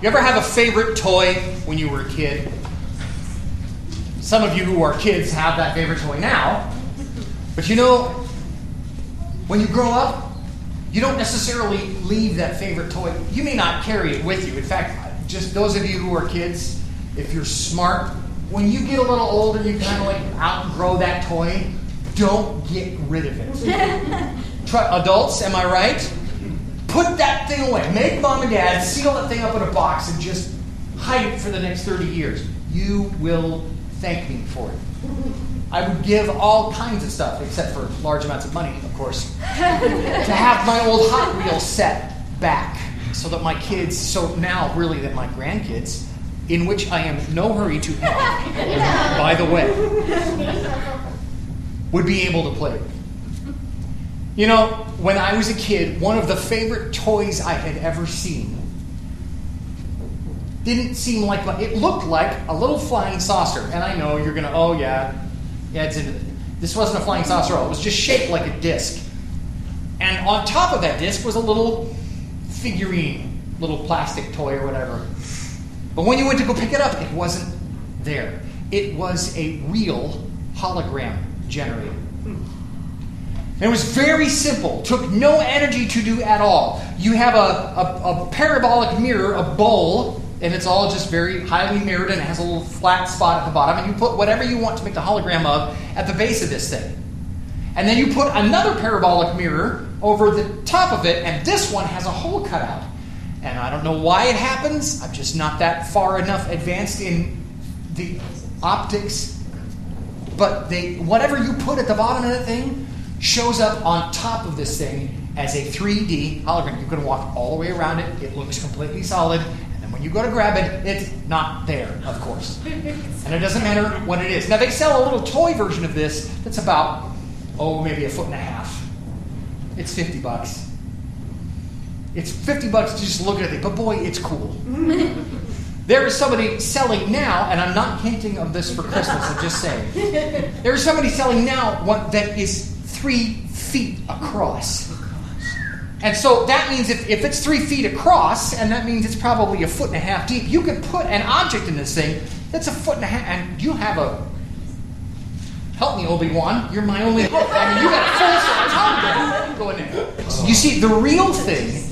You ever have a favorite toy when you were a kid? Some of you who are kids have that favorite toy now. But you know, when you grow up, you don't necessarily leave that favorite toy. You may not carry it with you. In fact, just those of you who are kids, if you're smart, when you get a little older, you kind of like outgrow that toy. Don't get rid of it. Adults, am I right? Put that thing away. Make mom and dad seal that thing up in a box and just hide it for the next 30 years. You will thank me for it. I would give all kinds of stuff, except for large amounts of money, of course, to have my old Hot Wheels set back so that my kids, so now really that my grandkids, in which I am in no hurry to have, by the way, would be able to play with. You know, when I was a kid, one of the favorite toys I had ever seen didn't seem like, it looked like a little flying saucer. And I know you're going to, oh yeah, it's into it. This wasn't a flying saucer at all. It was just shaped like a disc. And on top of that disc was a little figurine, little plastic toy or whatever. But when you went to go pick it up, it wasn't there. It was a real hologram generator. And it was very simple. Took no energy to do at all. You have a parabolic mirror, a bowl, and it's all just very highly mirrored, and it has a little flat spot at the bottom, and you put whatever you want to make the hologram of at the base of this thing. And then you put another parabolic mirror over the top of it, and this one has a hole cut out. And I don't know why it happens. I'm just not that far enough advanced in the optics. But whatever you put at the bottom of that thing shows up on top of this thing as a 3D hologram. You can walk all the way around it. It looks completely solid. And then when you go to grab it, it's not there, of course. And it doesn't matter what it is. Now, they sell a little toy version of this that's about, maybe 1.5 feet. It's $50. It's $50 to just look at it. But boy, it's cool. There is somebody selling now, and I'm not hinting of this for Christmas, I'm just saying. There is somebody selling now one that is 3 feet across. And so that means if it's 3 feet across, and that means it's probably 1.5 feet deep, you could put an object in this thing that's 1.5 feet, and you have help me, Obi-Wan, you're my only hope. I mean, you got a full-size hologram going in. You see, the real thing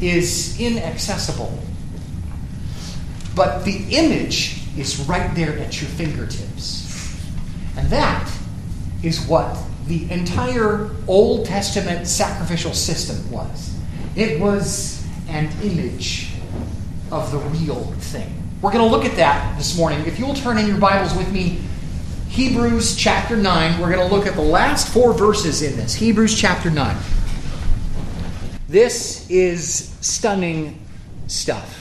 is inaccessible. But the image is right there at your fingertips. And that is what the entire Old Testament sacrificial system was. It was an image of the real thing. We're going to look at that this morning. If you'll turn in your Bibles with me, Hebrews chapter 9. We're going to look at the last 4 verses in this. Hebrews chapter 9. This is stunning stuff.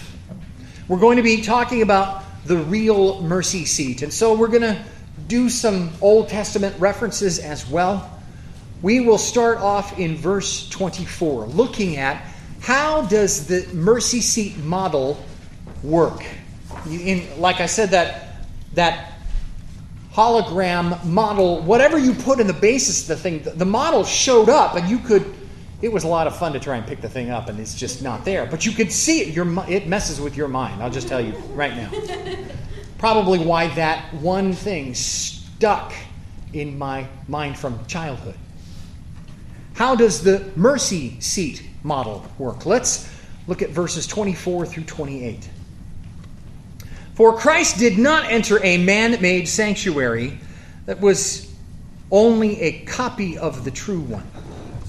We're going to be talking about the real mercy seat. And so we're going to do some Old Testament references as well. We will start off in verse 24, looking at how does the mercy seat model work. Like I said, that hologram model, whatever you put in the basis of the thing, the model showed up, and it was a lot of fun to try and pick the thing up, and it's just not there. But you could see it. It messes with your mind. I'll just tell you right now. Probably why that one thing stuck in my mind from childhood. How does the mercy seat model work? Let's look at verses 24 through 28. For Christ did not enter a man-made sanctuary that was only a copy of the true one.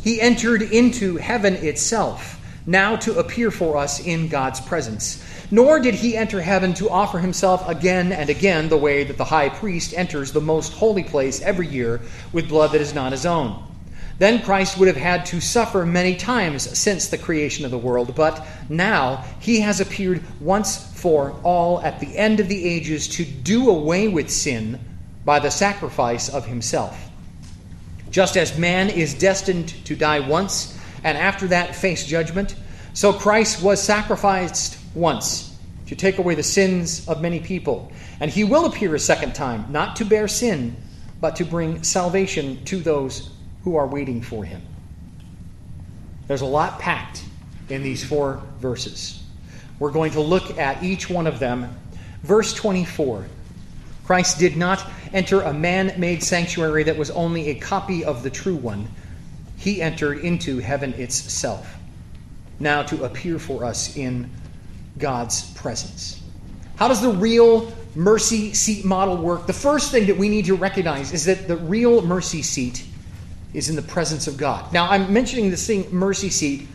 He entered into heaven itself, now to appear for us in God's presence. Nor did he enter heaven to offer himself again and again the way that the high priest enters the most holy place every year with blood that is not his own. Then Christ would have had to suffer many times since the creation of the world, but now he has appeared once for all at the end of the ages to do away with sin by the sacrifice of himself. Just as man is destined to die once, and after that face judgment, so Christ was sacrificed once to take away the sins of many people. And he will appear a second time, not to bear sin, but to bring salvation to those who are waiting for him. There's a lot packed in these 4 verses. We're going to look at each one of them. Verse 24. Christ did not enter a man-made sanctuary that was only a copy of the true one. He entered into heaven itself, now to appear for us in God's presence. How does the real mercy seat model work? The first thing that we need to recognize is that the real mercy seat is in the presence of God. Now, I'm mentioning this thing, mercy seat.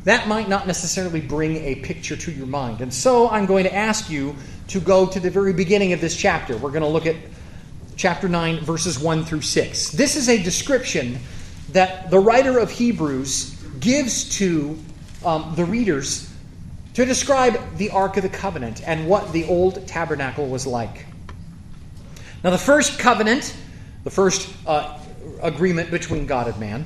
That might not necessarily bring a picture to your mind. And so I'm going to ask you to go to the very beginning of this chapter. We're going to look at chapter 9, verses 1 through 6. This is a description that the writer of Hebrews gives to the readers to describe the Ark of the Covenant and what the old tabernacle was like. Now, the first covenant, the first agreement between God and man,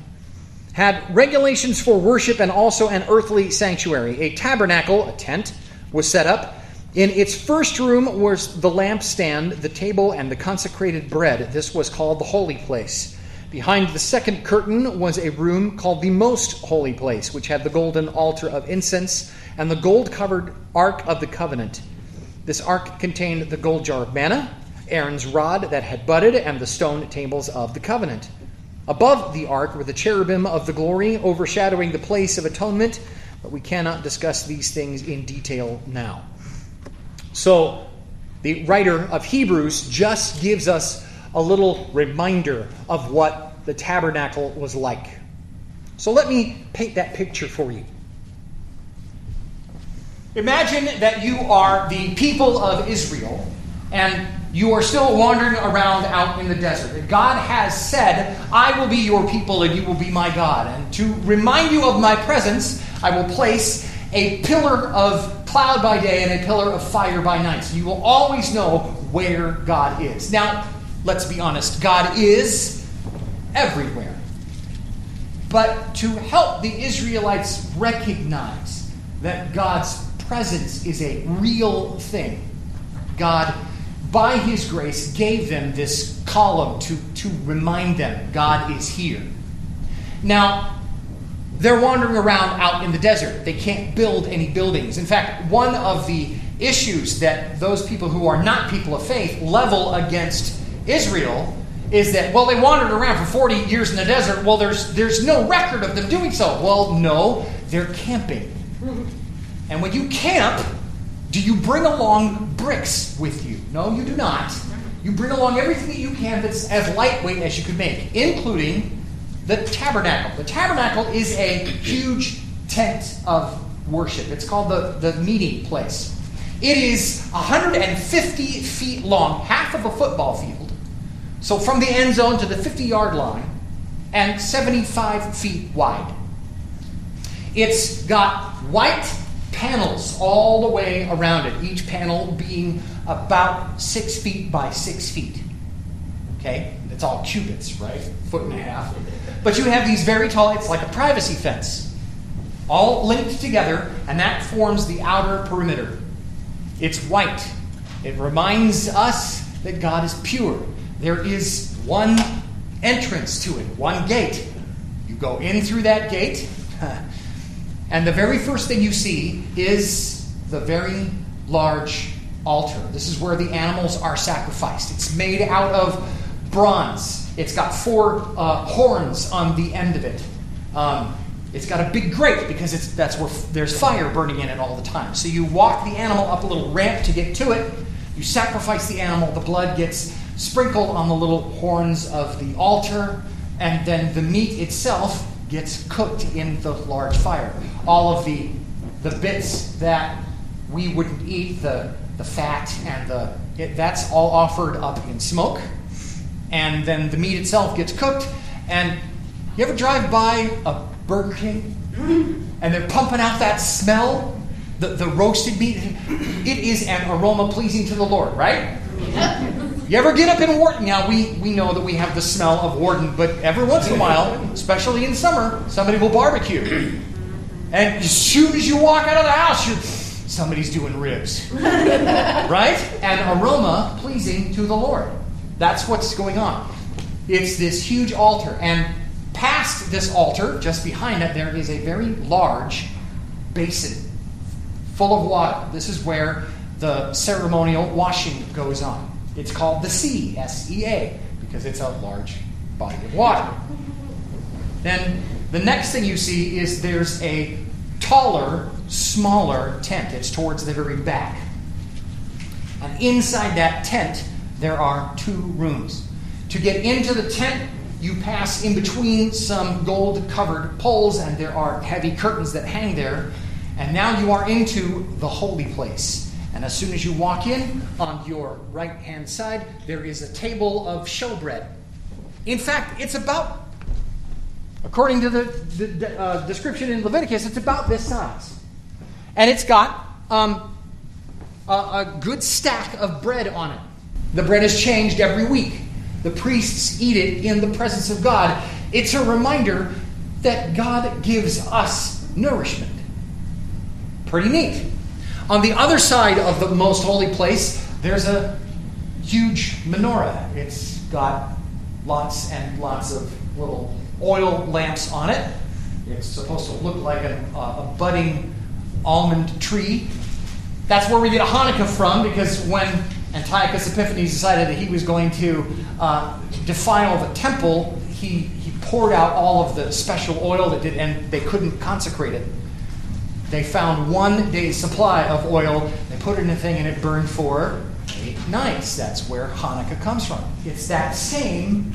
had regulations for worship and also an earthly sanctuary. A tabernacle, a tent, was set up. In its first room was the lampstand, the table, and the consecrated bread. This was called the holy place. Behind the second curtain was a room called the most holy place, which had the golden altar of incense and the gold-covered Ark of the Covenant. This ark contained the gold jar of manna, Aaron's rod that had budded, and the stone tables of the covenant. Above the ark were the cherubim of the glory, overshadowing the place of atonement, but we cannot discuss these things in detail now. So, the writer of Hebrews just gives us a little reminder of what the tabernacle was like. So let me paint that picture for you. Imagine that you are the people of Israel and you are still wandering around out in the desert. And God has said, I will be your people and you will be my God. And to remind you of my presence, I will place a pillar of cloud by day and a pillar of fire by night. So you will always know where God is. Now, let's be honest, God is everywhere. But to help the Israelites recognize that God's presence is a real thing, God, by his grace, gave them this column to remind them God is here. Now, they're wandering around out in the desert. They can't build any buildings. In fact, one of the issues that those people who are not people of faith level against Israel is that, well, they wandered around for 40 years in the desert. Well, there's no record of them doing so. Well, no, they're camping. And when you camp, do you bring along bricks with you? No, you do not. You bring along everything that you can that's as lightweight as you can make, including the tabernacle. The tabernacle is a huge tent of worship. It's called the meeting place. It is 150 feet long, half of a football field. So from the end zone to the 50-yard line, and 75 feet wide. It's got white panels all the way around it, each panel being about 6 feet by 6 feet. Okay? It's all cubits, right? 1.5 feet. But you have these very tall, it's like a privacy fence, all linked together, and that forms the outer perimeter. It's white. It reminds us that God is pure. There is one entrance to it, one gate. You go in through that gate, and the very first thing you see is the very large altar. This is where the animals are sacrificed. It's made out of bronze. It's got 4 horns on the end of it. It's got a big grate because that's where there's fire burning in it all the time. So you walk the animal up a little ramp to get to it. You sacrifice the animal. The blood gets sprinkled on the little horns of the altar, and then the meat itself gets cooked in the large fire. All of the bits that we wouldn't eat, the fat and that's all offered up in smoke. And then the meat itself gets cooked. And you ever drive by a Burger King and they're pumping out that smell, the roasted meat? It is an aroma pleasing to the Lord, right? You ever get up in Wharton? Now, we know that we have the smell of Wharton, but every once in a while, especially in summer, somebody will barbecue. And as soon as you walk out of the house, somebody's doing ribs. Right? An aroma pleasing to the Lord. That's what's going on. It's this huge altar. And past this altar, just behind it, there is a very large basin full of water. This is where the ceremonial washing goes on. It's called the sea, S-E-A, because it's a large body of water. Then the next thing you see is there's a taller, smaller tent. It's towards the very back. And inside that tent, there are 2 rooms. To get into the tent, you pass in between some gold-covered poles, and there are heavy curtains that hang there. And now you are into the holy place. And as soon as you walk in, on your right-hand side, there is a table of showbread. In fact, it's about, according to the description in Leviticus, it's about this size. And it's got a good stack of bread on it. The bread is changed every week. The priests eat it in the presence of God. It's a reminder that God gives us nourishment. Pretty neat. On the other side of the most holy place, there's a huge menorah. It's got lots and lots of little oil lamps on it. It's supposed to look like a budding almond tree. That's where we get Hanukkah from, because when Antiochus Epiphanes decided that he was going to defile the temple, he poured out all of the special oil and they couldn't consecrate it. They found 1 day's supply of oil. They put it in a thing and it burned for 8 nights. That's where Hanukkah comes from. It's that same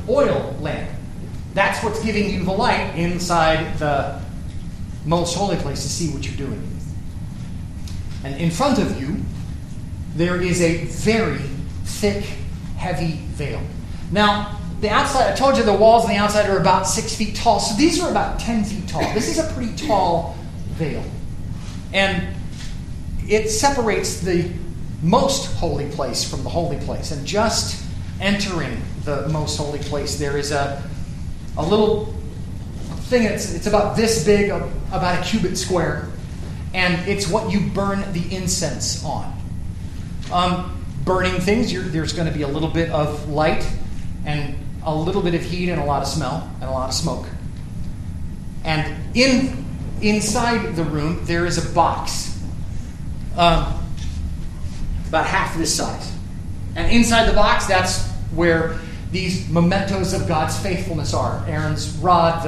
oil lamp. That's what's giving you the light inside the most holy place to see what you're doing. And in front of you, there is a very thick, heavy veil. Now, the outside, I told you the walls on the outside are about 6 feet tall. So these are about 10 feet tall. This is a pretty tall veil. And it separates the most holy place from the holy place. And just entering the most holy place, there is a little thing. It's about this big, about a cubit square. And it's what you burn the incense on. Burning things, there's going to be a little bit of light and a little bit of heat and a lot of smell and a lot of smoke. And inside the room, there is a box about half this size. And inside the box, that's where these mementos of God's faithfulness are. Aaron's rod,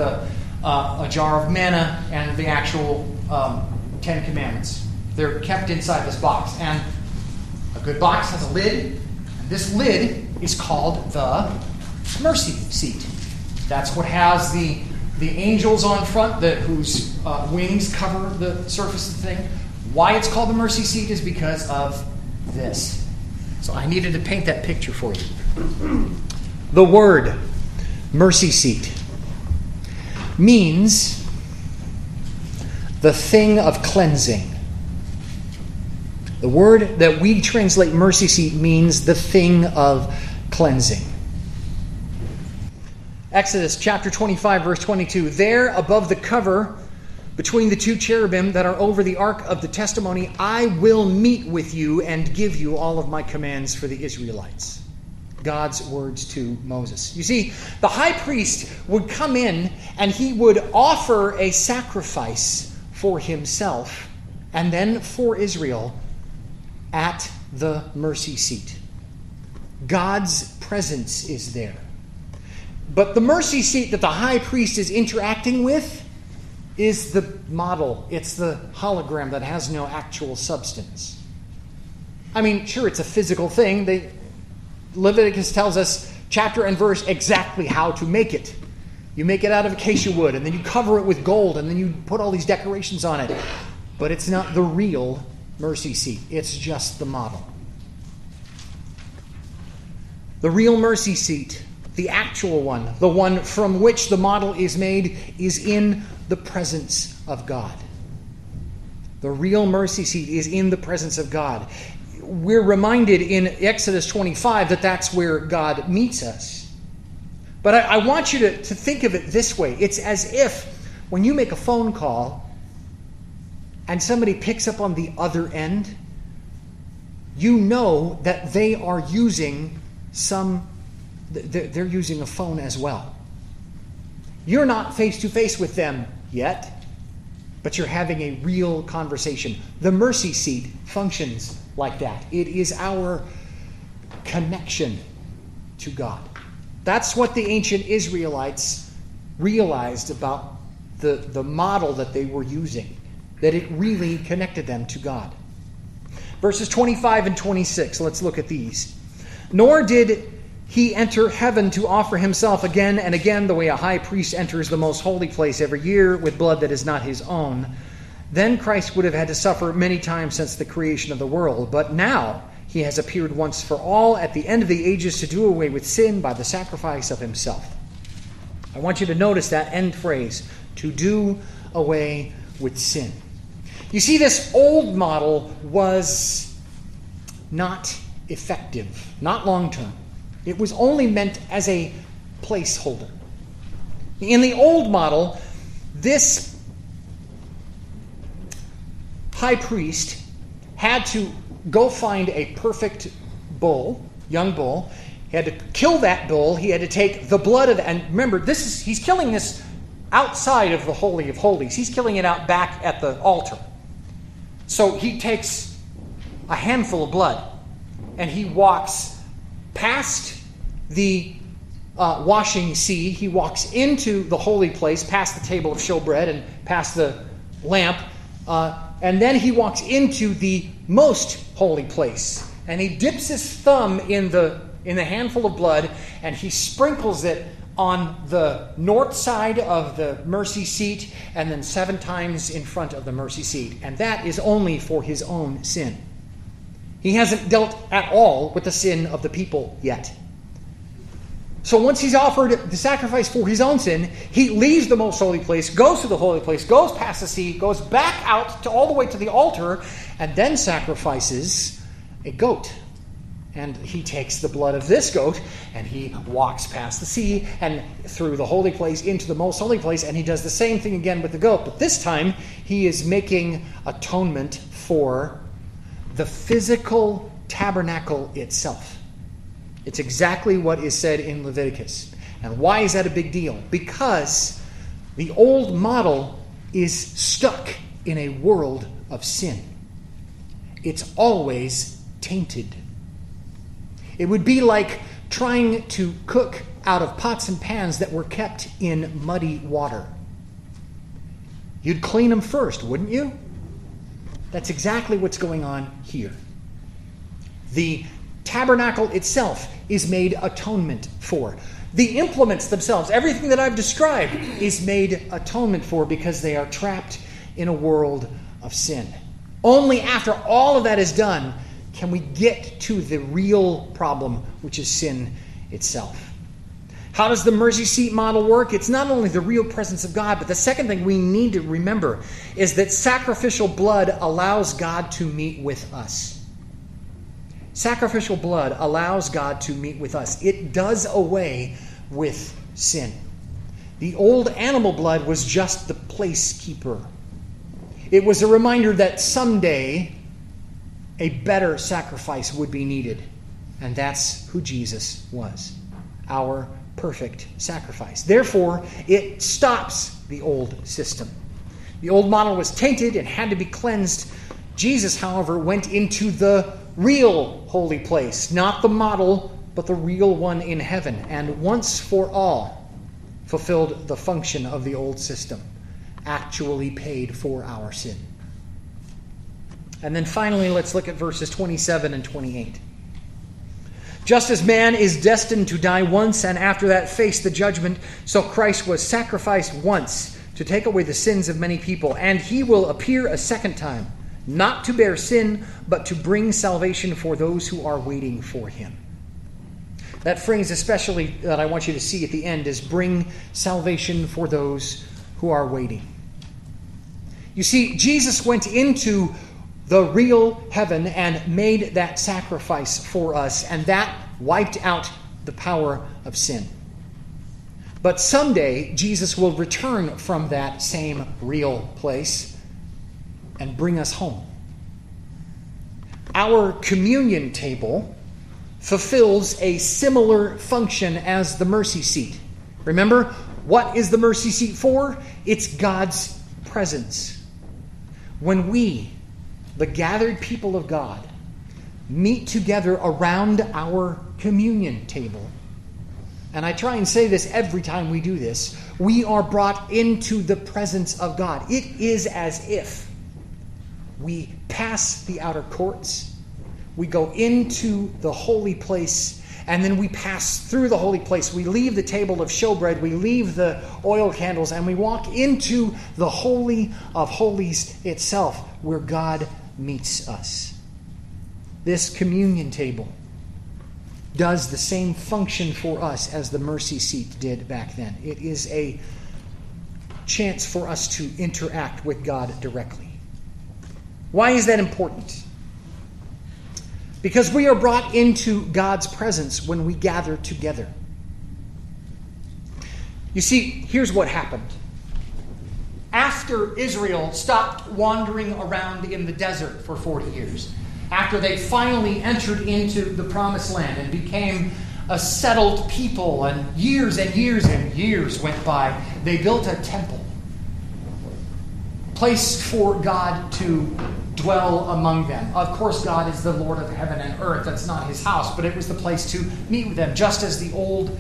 a jar of manna, and the actual 10 Commandments. They're kept inside this box. And a good box has a lid. And this lid is called the mercy seat. That's what has the angels on front whose wings cover the surface of the thing. Why it's called the mercy seat is because of this. So I needed to paint that picture for you. The word mercy seat means the thing of cleansing. The word that we translate mercy seat means the thing of cleansing. Exodus chapter 25, verse 22. There, above the cover, between the 2 cherubim that are over the ark of the testimony, I will meet with you and give you all of my commands for the Israelites. God's words to Moses. You see, the high priest would come in and he would offer a sacrifice for himself and then for Israel at the mercy seat. God's presence is there. But the mercy seat that the high priest is interacting with is the model. It's the hologram that has no actual substance. I mean, sure, it's a physical thing. Leviticus tells us, chapter and verse, exactly how to make it. You make it out of acacia wood, and then you cover it with gold, and then you put all these decorations on it. But it's not the real mercy seat. It's just the model. The real mercy seat, the actual one, the one from which the model is made, is in the presence of God. The real mercy seat is in the presence of God. We're reminded in Exodus 25 that that's where God meets us. But I want you to think of it this way. It's as if when you make a phone call and somebody picks up on the other end, you know that they are using they're using a phone as well. You're not face to face with them yet, but you're having a real conversation. The mercy seat functions like that. It is our connection to God. That's what the ancient Israelites realized about the model that they were using, that it really connected them to God. Verses 25 and 26, let's look at these. Nor did he enter heaven to offer himself again and again the way a high priest enters the most holy place every year with blood that is not his own. Then Christ would have had to suffer many times since the creation of the world. But now he has appeared once for all at the end of the ages to do away with sin by the sacrifice of himself. I want you to notice that end phrase, to do away with sin. You see, this old model was not effective, not long-term. It was only meant as a placeholder. In the old model, this high priest had to go find a perfect bull, young bull. He had to kill that bull. He had to take the blood of, and remember, he's killing this outside of the Holy of Holies. He's killing it out back at the altar. So he takes a handful of blood and he walks past the washing sea. He walks into the holy place, past the table of showbread and past the lamp. And then he walks into the most holy place. And he dips his thumb in the handful of blood and he sprinkles it on the north side of the mercy seat and then 7 times in front of the mercy seat. And that is only for his own sin. He hasn't dealt at all with the sin of the people yet. So once he's offered the sacrifice for his own sin, he leaves the most holy place, goes to the holy place, goes past the sea, goes back out to all the way to the altar, and then sacrifices a goat. And he takes the blood of this goat and he walks past the sea and through the holy place into the most holy place, and he does the same thing again with the goat. But this time he is making atonement for the physical tabernacle itself. It's exactly what is said in Leviticus. And why is that a big deal? Because the old model is stuck in a world of sin. It's always tainted. It would be like trying to cook out of pots and pans that were kept in muddy water. You'd clean them first, wouldn't you? That's exactly what's going on here. The tabernacle itself is made atonement for. The implements themselves, everything that I've described, is made atonement for because they are trapped in a world of sin. Only after all of that is done can we get to the real problem, which is sin itself. How does the mercy seat model work? It's not only the real presence of God, but the second thing we need to remember is that sacrificial blood allows God to meet with us. Sacrificial blood allows God to meet with us. It does away with sin. The old animal blood was just the placekeeper. It was a reminder that someday a better sacrifice would be needed. And that's who Jesus was, our perfect sacrifice. Therefore, it stops the old system. The old model was tainted and had to be cleansed. Jesus, however, went into the real holy place, not the model, but the real one in heaven, and once for all fulfilled the function of the old system, actually paid for our sin. And then finally, let's look at verses 27 and 28. Just as man is destined to die once and after that face the judgment, so Christ was sacrificed once to take away the sins of many people, and he will appear a second time, not to bear sin, but to bring salvation for those who are waiting for him. That phrase especially that I want you to see at the end is bring salvation for those who are waiting. You see, Jesus went into the real heaven and made that sacrifice for us, and that wiped out the power of sin. But someday, Jesus will return from that same real place and bring us home. Our communion table fulfills a similar function as the mercy seat. Remember, what is the mercy seat for? It's God's presence. when we, the gathered people of God, meet together around our communion table, and I try and say this every time we do this, we are brought into the presence of God. It is as if we pass the outer courts, we go into the holy place, and then we pass through the holy place. We leave the table of showbread, we leave the oil candles, and we walk into the Holy of Holies itself, where God meets us. This communion table does the same function for us as the mercy seat did back then. It is a chance for us to interact with God directly. Why is that important? Because we are brought into God's presence when we gather together. You see, here's what happened. After Israel stopped wandering around in the desert for 40 years, after they finally entered into the promised land and became a settled people, and years and years and years went by, they built a temple, a place for God to dwell among them. Of course, God is the Lord of heaven and earth. That's not his house, but it was the place to meet with them, just as the old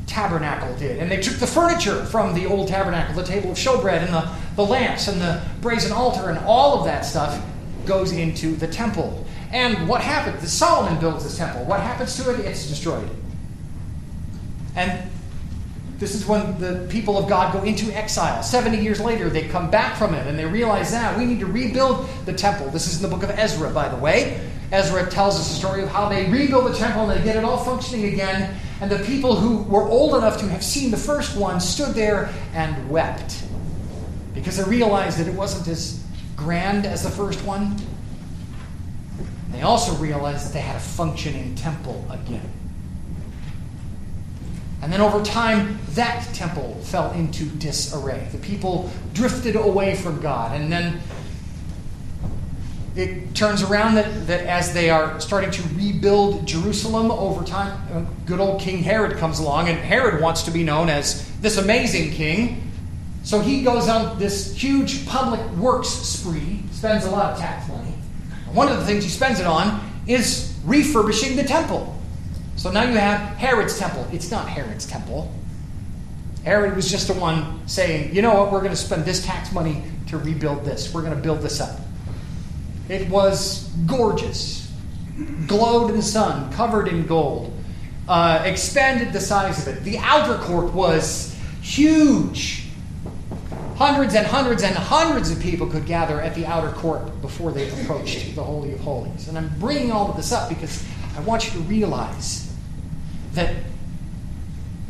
tabernacle did. And they took the furniture from the old tabernacle, the table of showbread and the lamps and the brazen altar, and all of that stuff goes into the temple. And what happened? Solomon builds this temple. What happens to it? It's destroyed. And this is when the people of God go into exile. 70 years later, they come back from it, and they realize that we need to rebuild the temple. This is in the book of Ezra, by the way. Ezra tells us a story of how they rebuild the temple and they get it all functioning again. And the people who were old enough to have seen the first one stood there and wept, because they realized that it wasn't as grand as the first one. They also realized that they had a functioning temple again. And then over time, that temple fell into disarray. The people drifted away from God. And then it turns around that as they are starting to rebuild Jerusalem over time, good old King Herod comes along, and Herod wants to be known as this amazing king. So he goes on this huge public works spree, spends a lot of tax money. And one of the things he spends it on is refurbishing the temple. So now you have Herod's temple. It's not Herod's temple. Herod was just the one saying, you know what, we're going to spend this tax money to rebuild this. We're going to build this up. It was gorgeous, glowed in the sun, covered in gold, expanded the size of it. The outer court was huge. Hundreds and hundreds and hundreds of people could gather at the outer court before they approached the Holy of Holies. And I'm bringing all of this up because I want you to realize that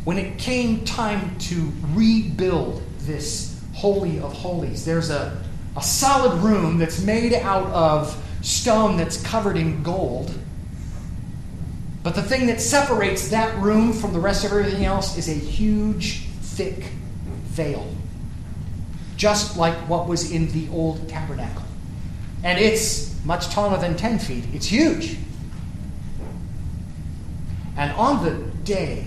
when it came time to rebuild this Holy of Holies, there's a solid room that's made out of stone that's covered in gold. But the thing that separates that room from the rest of everything else is a huge, thick veil, just like what was in the old tabernacle. And it's much taller than 10 feet. It's huge. And on the day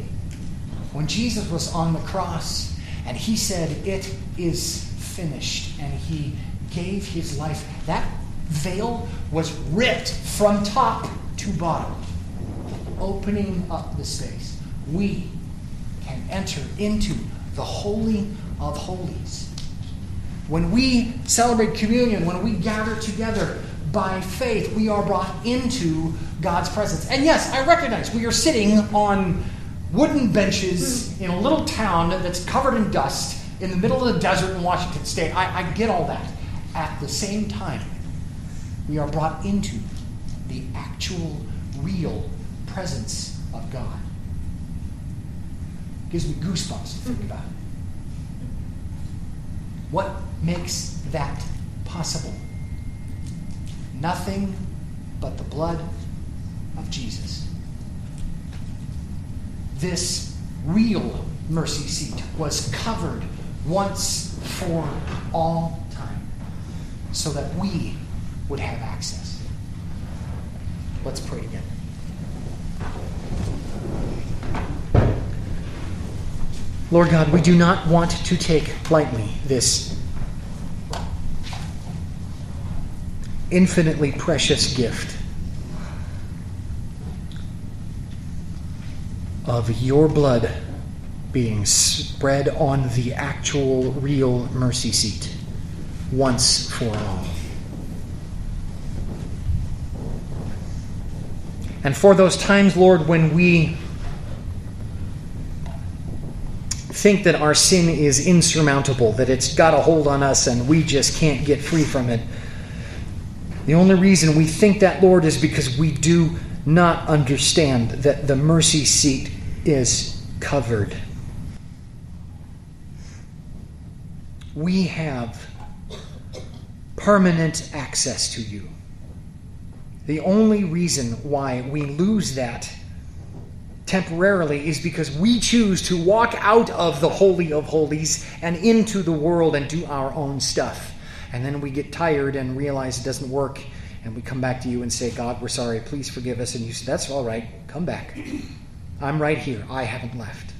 when Jesus was on the cross and he said, "It is finished," and he gave his life, that veil was ripped from top to bottom, opening up the space. We can enter into the Holy of Holies. When we celebrate communion, when we gather together by faith, we are brought into God's presence. And yes, I recognize we are sitting on wooden benches in a little town that's covered in dust in the middle of the desert in Washington State. I get all that. At the same time, we are brought into the actual, real presence of God. It gives me goosebumps to think about it. What makes that possible? Nothing but the blood of Jesus. This real mercy seat was covered once for all time so that we would have access. Let's pray together. Lord God, we do not want to take lightly this infinitely precious gift of your blood being spread on the actual, real mercy seat once for all. And for those times, Lord, when we think that our sin is insurmountable, that it's got a hold on us and we just can't get free from it, the only reason we think that, Lord, is because we do not understand that the mercy seat is covered. We have permanent access to you. The only reason why we lose that temporarily is because we choose to walk out of the Holy of Holies and into the world and do our own stuff. And then we get tired and realize it doesn't work, and we come back to you and say, God, we're sorry, please forgive us. And you say, that's all right, come back. I'm right here, I haven't left.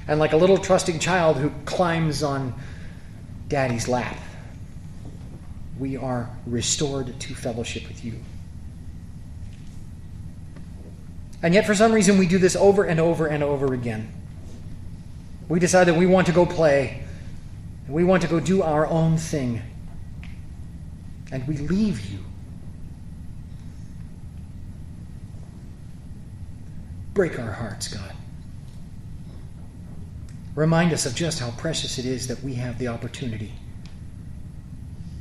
And like a little trusting child who climbs on Daddy's lap, we are restored to fellowship with you. And yet for some reason we do this over and over and over again. We decide that we want to go play, and we want to go do our own thing, and we leave you. Break our hearts, God. Remind us of just how precious it is that we have the opportunity,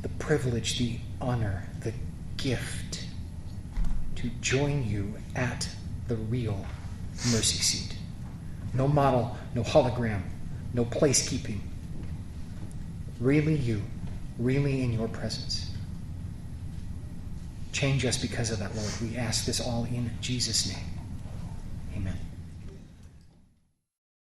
the privilege, the honor, the gift to join you at the real mercy seat. No model, no hologram, no placekeeping. Really you, really in your presence. Change us because of that, Lord. We ask this all in Jesus' name. Amen.